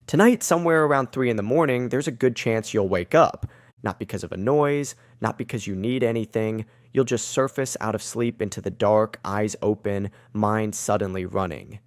Tonight, somewhere around 3 in the morning, there's a good chance you'll wake up. Not because of a noise, not because you need anything. You'll just surface out of sleep into the dark, eyes open, mind suddenly running.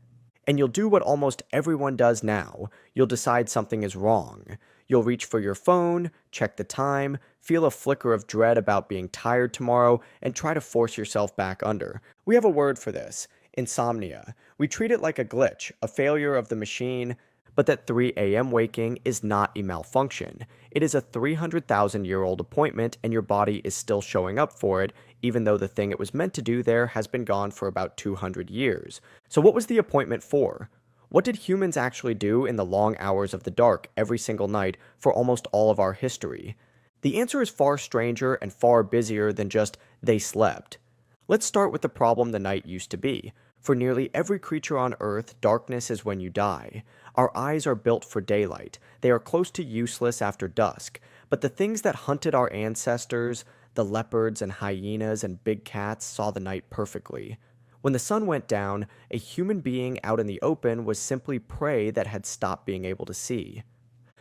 And you'll do what almost everyone does now. You'll decide something is wrong. You'll reach for your phone, check the time, feel a flicker of dread about being tired tomorrow, and try to force yourself back under. We have a word for this: insomnia. We treat it like a glitch, a failure of the machine, but that 3 a.m. waking is not a malfunction. It is a 300,000-year-old appointment, and your body is still showing up for it, even though the thing it was meant to do there has been gone for about 200 years. So what was the appointment for? What did humans actually do in the long hours of the dark every single night for almost all of our history? The answer is far stranger and far busier than just they slept. Let's start with the problem the night used to be. For nearly every creature on Earth, darkness is when you die. Our eyes are built for daylight. They are close to useless after dusk. But the things that hunted our ancestors, the leopards and hyenas and big cats, saw the night perfectly. When the sun went down, a human being out in the open was simply prey that had stopped being able to see.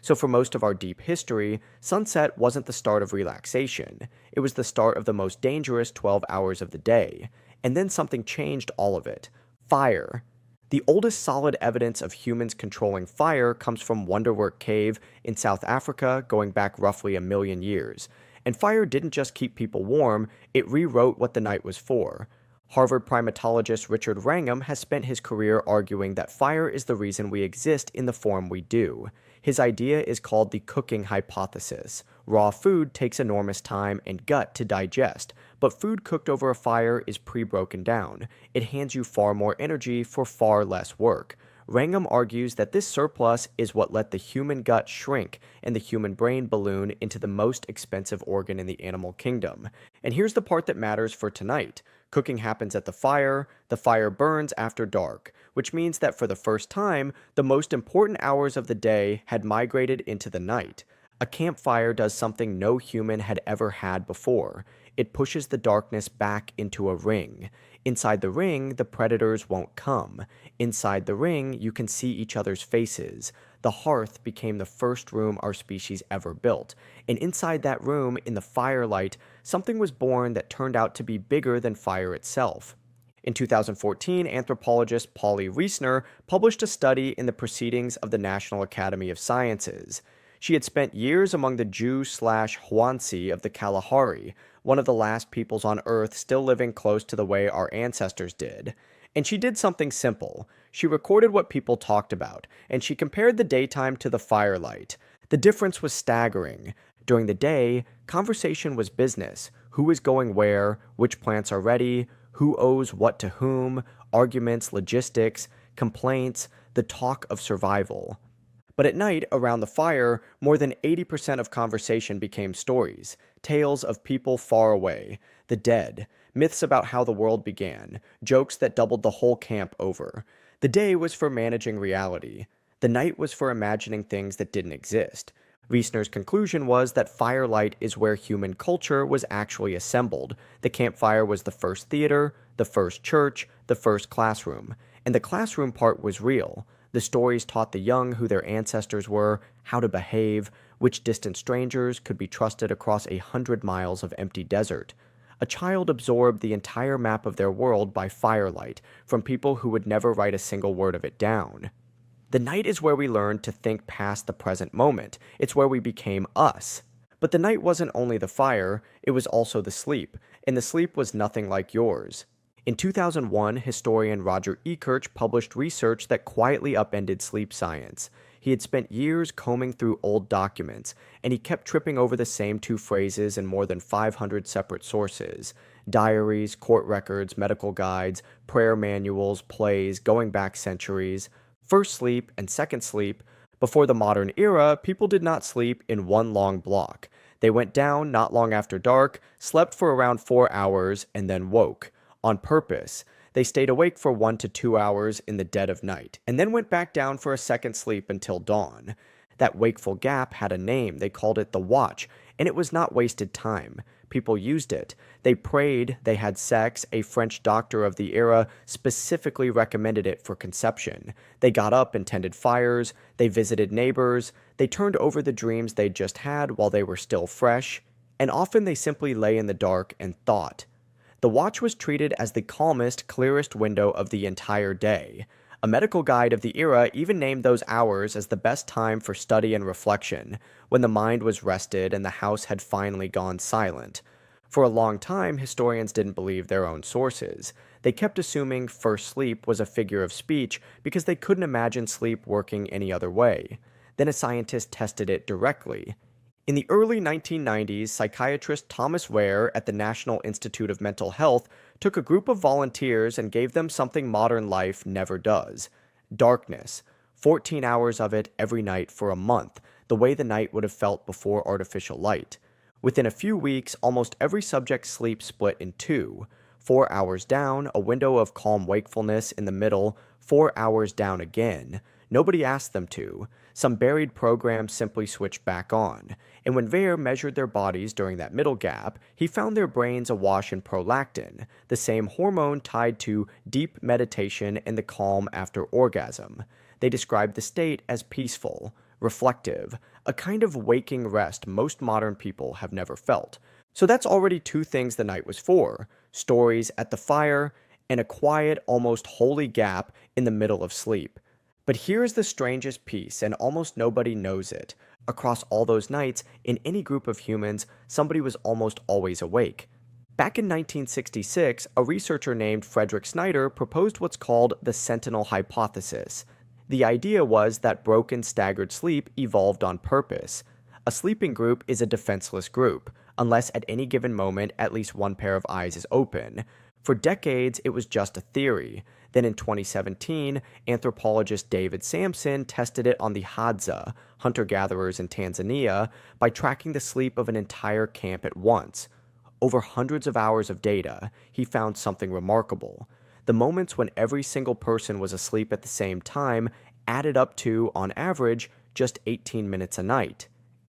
So for most of our deep history, sunset wasn't the start of relaxation. It was the start of the most dangerous 12 hours of the day. And then something changed all of it. Fire. The oldest solid evidence of humans controlling fire comes from Wonderwork Cave in South Africa, going back roughly a million years. And fire didn't just keep people warm, it rewrote what the night was for. Harvard primatologist Richard Wrangham has spent his career arguing that fire is the reason we exist in the form we do. His idea is called the cooking hypothesis. Raw food takes enormous time and gut to digest, but food cooked over a fire is pre-broken down. It hands you far more energy for far less work. Wrangham argues that this surplus is what let the human gut shrink and the human brain balloon into the most expensive organ in the animal kingdom. And here's the part that matters for tonight. Cooking happens at the fire burns after dark, which means that for the first time, the most important hours of the day had migrated into the night. A campfire does something no human had ever had before. It pushes the darkness back into a ring. Inside the ring, the predators won't come. Inside the ring, you can see each other's faces. The hearth became the first room our species ever built. And inside that room, in the firelight, something was born that turned out to be bigger than fire itself. In 2014, anthropologist Polly Reisner published a study in the Proceedings of the National Academy of Sciences. She had spent years among the Jew/Hwansi of the Kalahari, one of the last peoples on Earth still living close to the way our ancestors did. And she did something simple. She recorded what people talked about, and she compared the daytime to the firelight. The difference was staggering. During the day, conversation was business. Who is going where, which plants are ready, who owes what to whom, arguments, logistics, complaints, the talk of survival. But at night, around the fire, more than 80% of conversation became stories, tales of people far away, the dead, myths about how the world began, jokes that doubled the whole camp over. The day was for managing reality. The night was for imagining things that didn't exist. Reisner's conclusion was that firelight is where human culture was actually assembled. The campfire was the first theater, the first church, the first classroom. And the classroom part was real. The stories taught the young who their ancestors were, how to behave, which distant strangers could be trusted across 100 miles of empty desert. A child absorbed the entire map of their world by firelight, from people who would never write a single word of it down. The night is where we learned to think past the present moment. It's where we became us. But the night wasn't only the fire, it was also the sleep, and the sleep was nothing like yours. In 2001, historian Roger Ekirch published research that quietly upended sleep science. He had spent years combing through old documents, and he kept tripping over the same two phrases in more than 500 separate sources: diaries, court records, medical guides, prayer manuals, plays, going back centuries. First sleep and second sleep. Before the modern era, people did not sleep in one long block. They went down not long after dark, slept for around 4 hours, and then woke. On purpose. They stayed awake for 1 to 2 hours in the dead of night, and then went back down for a second sleep until dawn. That wakeful gap had a name. They called it the watch, and it was not wasted time. People used it. They prayed, they had sex. A French doctor of the era specifically recommended it for conception. They got up and tended fires. They visited neighbors. They turned over the dreams they'd just had while they were still fresh. And often they simply lay in the dark and thought. The watch was treated as the calmest, clearest window of the entire day. A medical guide of the era even named those hours as the best time for study and reflection, when the mind was rested and the house had finally gone silent. For a long time, historians didn't believe their own sources. They kept assuming first sleep was a figure of speech because they couldn't imagine sleep working any other way. Then a scientist tested it directly. In the early 1990s, psychiatrist Thomas Ware at the National Institute of Mental Health took a group of volunteers and gave them something modern life never does: darkness. 14 hours of it every night for a month, the way the night would have felt before artificial light. Within a few weeks, almost every subject's sleep split in two. 4 hours down, a window of calm wakefulness in the middle, 4 hours down again. Nobody asked them to. Some buried programs simply switched back on. And when Vare measured their bodies during that middle gap, he found their brains awash in prolactin, the same hormone tied to deep meditation and the calm after orgasm. They described the state as peaceful, reflective, a kind of waking rest most modern people have never felt. So that's already two things the night was for: stories at the fire and a quiet, almost holy gap in the middle of sleep. But here's the strangest piece, and almost nobody knows it. Across all those nights, in any group of humans, somebody was almost always awake. Back in 1966, a researcher named Frederick Snyder proposed what's called the Sentinel hypothesis. The idea was that broken, staggered sleep evolved on purpose. A sleeping group is a defenseless group, unless at any given moment at least one pair of eyes is open. For decades, it was just a theory. Then in 2017, anthropologist David Sampson tested it on the Hadza, hunter-gatherers in Tanzania, by tracking the sleep of an entire camp at once. Over hundreds of hours of data, he found something remarkable. The moments when every single person was asleep at the same time added up to, on average, just 18 minutes a night.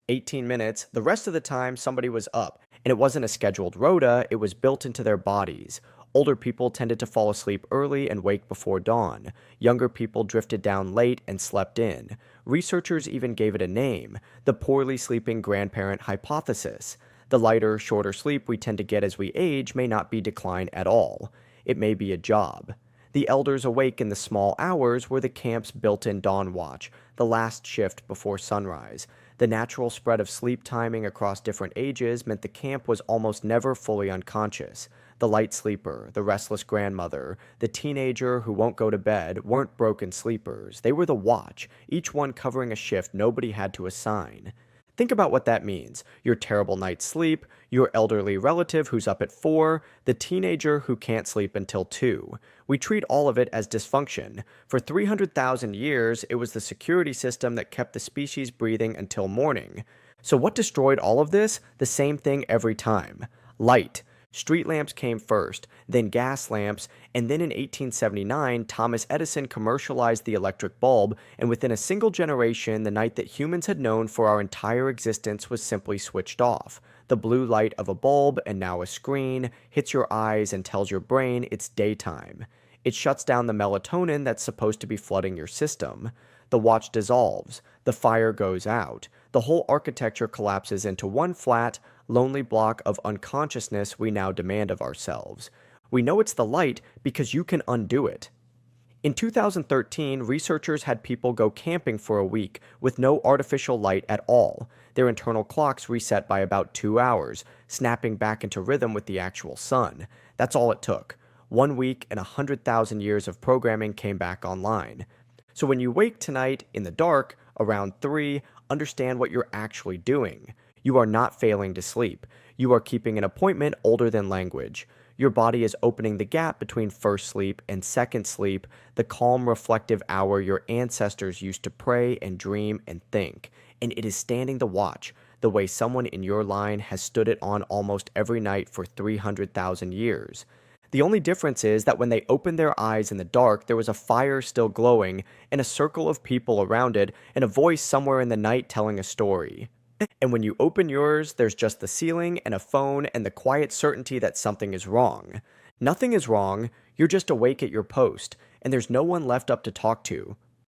18 minutes, the rest of the time somebody was up, and it wasn't a scheduled rota, it was built into their bodies. Older people tended to fall asleep early and wake before dawn. Younger people drifted down late and slept in. Researchers even gave it a name: the poorly sleeping grandparent hypothesis. The lighter, shorter sleep we tend to get as we age may not be decline at all. It may be a job. The elders awake in the small hours were the camp's built-in dawn watch, the last shift before sunrise. The natural spread of sleep timing across different ages meant the camp was almost never fully unconscious. The light sleeper, the restless grandmother, the teenager who won't go to bed weren't broken sleepers. They were the watch, each one covering a shift nobody had to assign. Think about what that means: your terrible night's sleep, your elderly relative who's up at 4, the teenager who can't sleep until 2. We treat all of it as dysfunction. For 300,000 years, it was the security system that kept the species breathing until morning. So what destroyed all of this? The same thing every time: light. Street lamps came first, then gas lamps, and then in 1879, Thomas Edison commercialized the electric bulb, and within a single generation, the night that humans had known for our entire existence was simply switched off. The blue light of a bulb, and now a screen, hits your eyes and tells your brain it's daytime. It shuts down the melatonin that's supposed to be flooding your system. The watch dissolves. The fire goes out. The whole architecture collapses into one flat, lonely block of unconsciousness we now demand of ourselves. We know it's the light because you can undo it. In 2013, researchers had people go camping for a week with no artificial light at all. Their internal clocks reset by about 2 hours, snapping back into rhythm with the actual sun. That's all it took. 1 week and 100,000 years of programming came back online. So when you wake tonight in the dark, around 3, understand what you're actually doing. You are not failing to sleep. You are keeping an appointment older than language. Your body is opening the gap between first sleep and second sleep, the calm, reflective hour your ancestors used to pray and dream and think. And it is standing the watch, the way someone in your line has stood it on almost every night for 300,000 years. The only difference is that when they opened their eyes in the dark, there was a fire still glowing, and a circle of people around it, and a voice somewhere in the night telling a story. And when you open yours, there's just the ceiling and a phone and the quiet certainty that something is wrong. Nothing is wrong, you're just awake at your post, and there's no one left up to talk to,